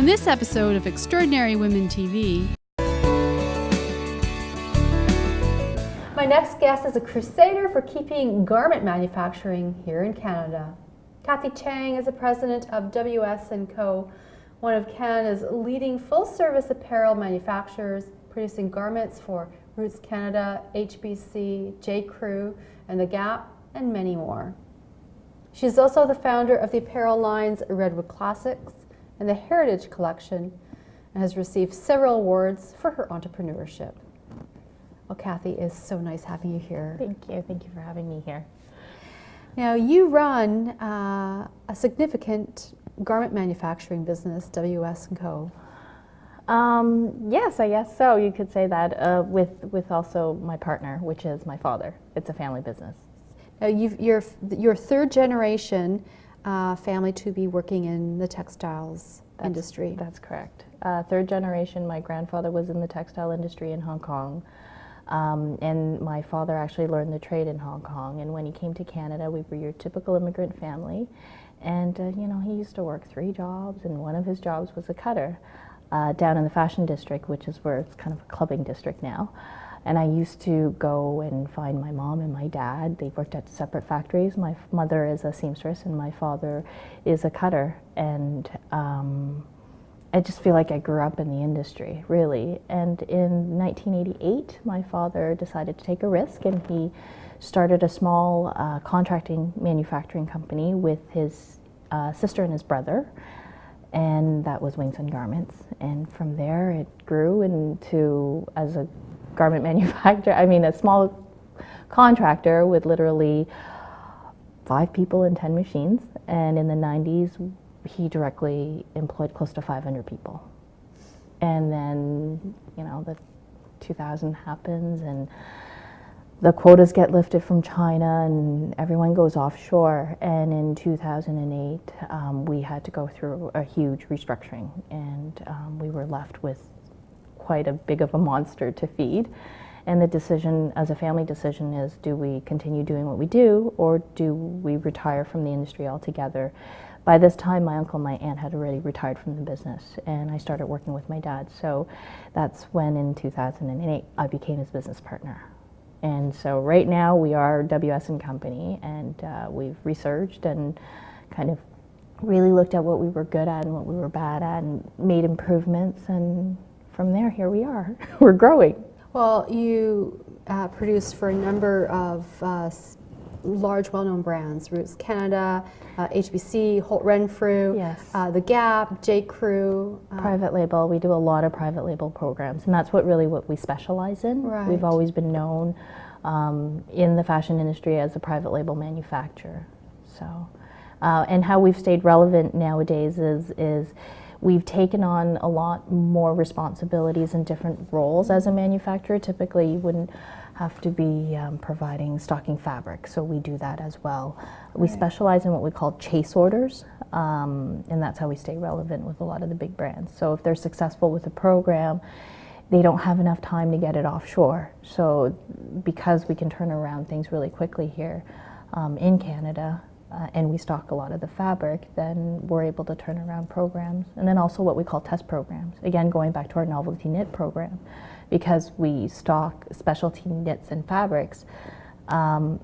On this episode of Extraordinary Women TV, my next guest is a crusader for keeping garment manufacturing here in Canada. Kathy Cheng is the president of WS&Co, one of Canada's leading full-service apparel manufacturers, producing garments for Roots Canada, HBC, J.Crew, and The Gap, and many more. She is also the founder of the apparel lines Redwood Classics and the Heritage Collection, and has received several awards for her entrepreneurship. Well, Kathy, it's so nice having you here. Thank you. Thank you for having me here. Now, you run a significant garment manufacturing business, WS&Co. Yes, I guess so. You could say that with also my partner, which is my father. It's a family business. Now, you're third generation family to be working in the textiles industry. That's correct. Third generation, my grandfather was in the textile industry in Hong Kong. And my father actually learned the trade in Hong Kong. And when he came to Canada, we were your typical immigrant family. And, he used to work 3 jobs, and one of his jobs was a cutter down in the fashion district, which is where it's kind of a clubbing district now. And I used to go and find my mom and my dad. They worked at separate factories. My mother is a seamstress and my father is a cutter. And I just feel like I grew up in the industry, really. And in 1988, my father decided to take a risk, and he started a small contracting manufacturing company with his sister and his brother, and that was Wings and Garments. And from there, it grew into, as a garment manufacturer, a small contractor with literally 5 people and 10 machines. And in the 90s, he directly employed close to 500 people. And then, the 2000 happens and the quotas get lifted from China and everyone goes offshore. And in 2008, we had to go through a huge restructuring, and we were left with quite a big of a monster to feed. And the decision, as a family decision, is do we continue doing what we do, or do we retire from the industry altogether? By this time, my uncle and my aunt had already retired from the business, and I started working with my dad. So that's when, in 2008, I became his business partner. And so right now, we are WS&Company, and we've researched and kind of really looked at what we were good at and what we were bad at and made improvements. And from there, here we are. We're growing. Well, you produce for a number of large, well-known brands: Roots Canada, HBC, Holt Renfrew, Yes. The Gap, J.Crew. Private label. We do a lot of private label programs, and that's what we specialize in. Right. We've always been known in the fashion industry as a private label manufacturer. So, and how we've stayed relevant nowadays is we've taken on a lot more responsibilities and different roles as a manufacturer. Typically, you wouldn't have to be stocking fabric, so we do that as well. We specialize in what we call chase orders, and that's how we stay relevant with a lot of the big brands. So if they're successful with a program, they don't have enough time to get it offshore. So because we can turn around things really quickly here in Canada, and we stock a lot of the fabric, then we're able to turn around programs. And then also what we call test programs. Again, going back to our novelty knit program, because we stock specialty knits and fabrics, a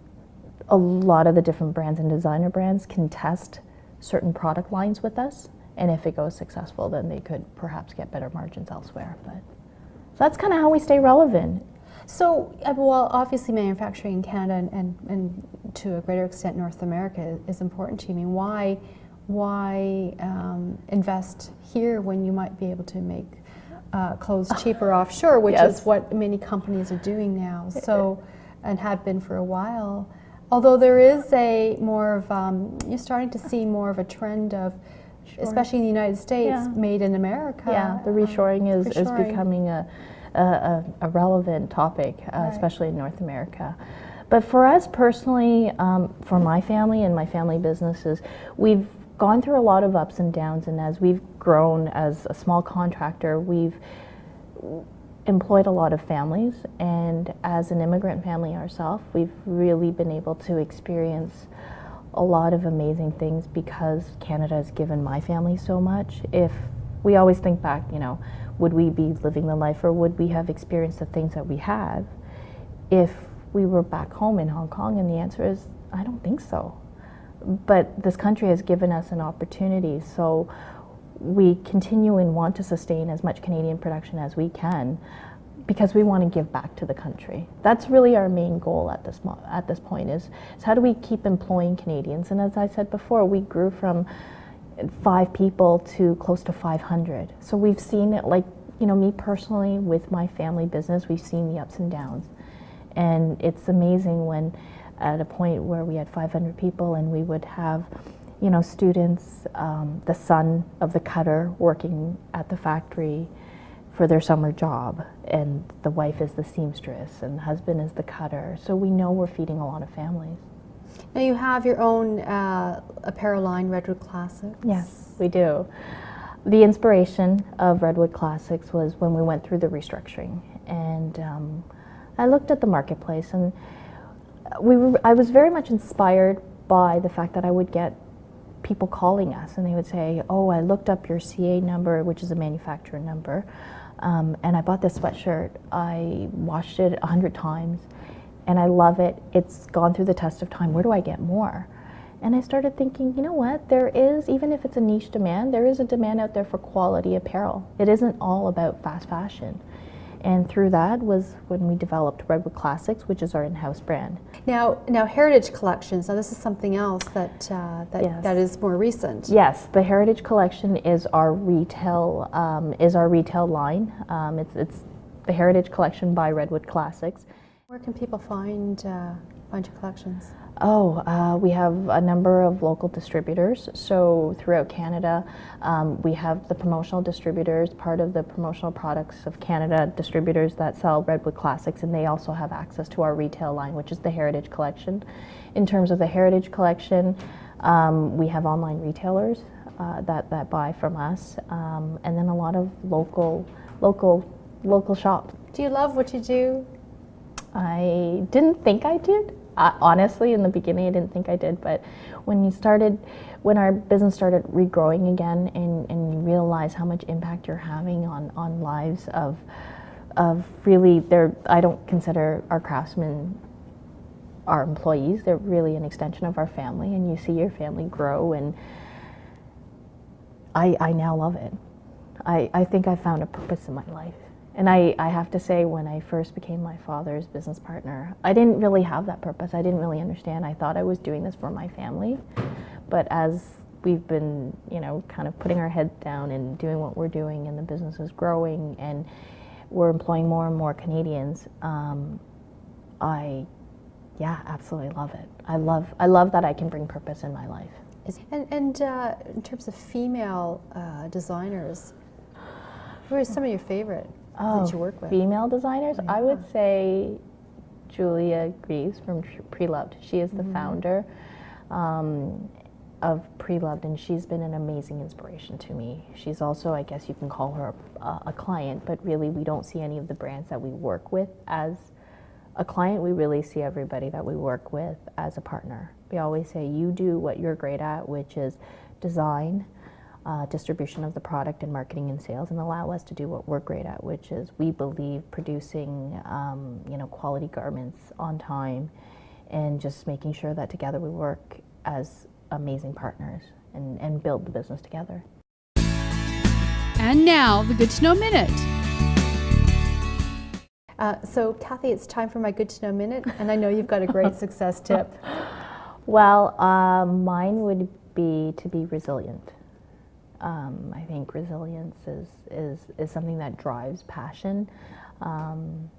lot of the different brands and designer brands can test certain product lines with us, and if it goes successful, then they could perhaps get better margins elsewhere. So that's kind of how we stay relevant. So, well, obviously manufacturing in Canada and to a greater extent North America is important to you. I mean, why invest here when you might be able to make clothes cheaper offshore, which Yes. is what many companies are doing now, so, and have been for a while. Although there is a more of, you're starting to see more of a trend of, especially in the United States, made in America. Yeah, the reshoring is reshoring. becoming a relevant topic, especially in North America. But for us personally, for my family and my family businesses, we've gone through a lot of ups and downs, and as we've grown as a small contractor, we've employed a lot of families, and as an immigrant family ourselves, we've really been able to experience a lot of amazing things because Canada has given my family so much. If we always think back, would we be living the life, or would we have experienced the things that we have if we were back home in Hong Kong? And the answer is, I don't think so. But this country has given us an opportunity, so we continue and want to sustain as much Canadian production as we can, because we want to give back to the country. That's really our main goal at this point is how do we keep employing Canadians? And as I said before, we grew from 5 people to close to 500. So we've seen it, like, me personally with my family business, we've seen the ups and downs. And it's amazing when at a point where we had 500 people and we would have, students, the son of the cutter working at the factory for their summer job, and the wife is the seamstress and the husband is the cutter. So we know we're feeding a lot of families. Now you have your own apparel line, Redwood Classics. Yes, we do. The inspiration of Redwood Classics was when we went through the restructuring, and I looked at the marketplace, and I was very much inspired by the fact that I would get people calling us and they would say, oh, I looked up your CA number, which is a manufacturer number, and I bought this sweatshirt. I washed it 100 times and I love it. It's gone through the test of time. Where do I get more? And I started thinking, you know what, there is, even if it's a niche demand, there is a demand out there for quality apparel. It isn't all about fast fashion. And through that was when we developed Redwood Classics, which is our in-house brand. Now Heritage Collections. Now this is something else that Yes. that is more recent. Yes, the Heritage Collection is our retail line. It's the Heritage Collection by Redwood Classics. Where can people find your collections? We have a number of local distributors. So throughout Canada, we have the promotional distributors, part of the Promotional Products of Canada distributors that sell Redwood Classics, and they also have access to our retail line, which is the Heritage Collection. In terms of the Heritage Collection, we have online retailers that buy from us, and then a lot of local shops. Do you love what you do? I didn't think I did. Honestly, in the beginning, I didn't think I did, but when our business started regrowing again, and you realize how much impact you're having on lives of really, I don't consider our craftsmen our employees. They're really an extension of our family, and you see your family grow, and I now love it. I think I found a purpose in my life. And I have to say, when I first became my father's business partner, I didn't really have that purpose. I didn't really understand. I thought I was doing this for my family. But as we've been, kind of putting our heads down and doing what we're doing, and the business is growing, and we're employing more and more Canadians, I absolutely love it. I love that I can bring purpose in my life. And in terms of female designers, who are some of your favorite that you work with? Female designers? Yeah. I would say Julia Greaves from Pre-Loved. She is the founder of Pre-Loved, and she's been an amazing inspiration to me. She's also, I guess you can call her a client, but really we don't see any of the brands that we work with as a client. We really see everybody that we work with as a partner. We always say, you do what you're great at, which is design, distribution of the product, and marketing and sales, and allow us to do what we're great at, which is, we believe, producing quality garments on time, and just making sure that together we work as amazing partners and build the business together. And now, the Good to Know Minute. So Kathy, it's time for my Good to Know Minute, and I know you've got a great success tip. Well, mine would be to be resilient. I think resilience is something that drives passion, and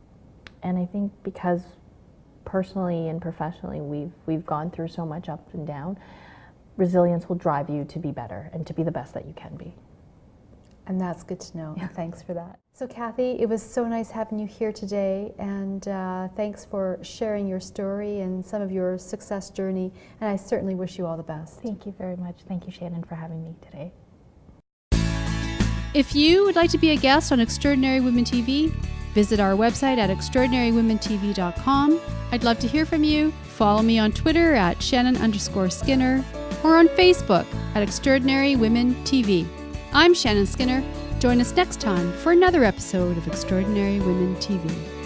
I think because personally and professionally we've gone through so much up and down, resilience will drive you to be better and to be the best that you can be. And that's good to know. Yeah. Thanks for that. So Kathy, it was so nice having you here today, and thanks for sharing your story and some of your success journey, and I certainly wish you all the best. Thank you very much. Thank you, Shannon, for having me today. If you would like to be a guest on Extraordinary Women TV, visit our website at ExtraordinaryWomenTV.com. I'd love to hear from you. Follow me on Twitter at Shannon_Skinner, or on Facebook at Extraordinary Women TV. I'm Shannon Skinner. Join us next time for another episode of Extraordinary Women TV.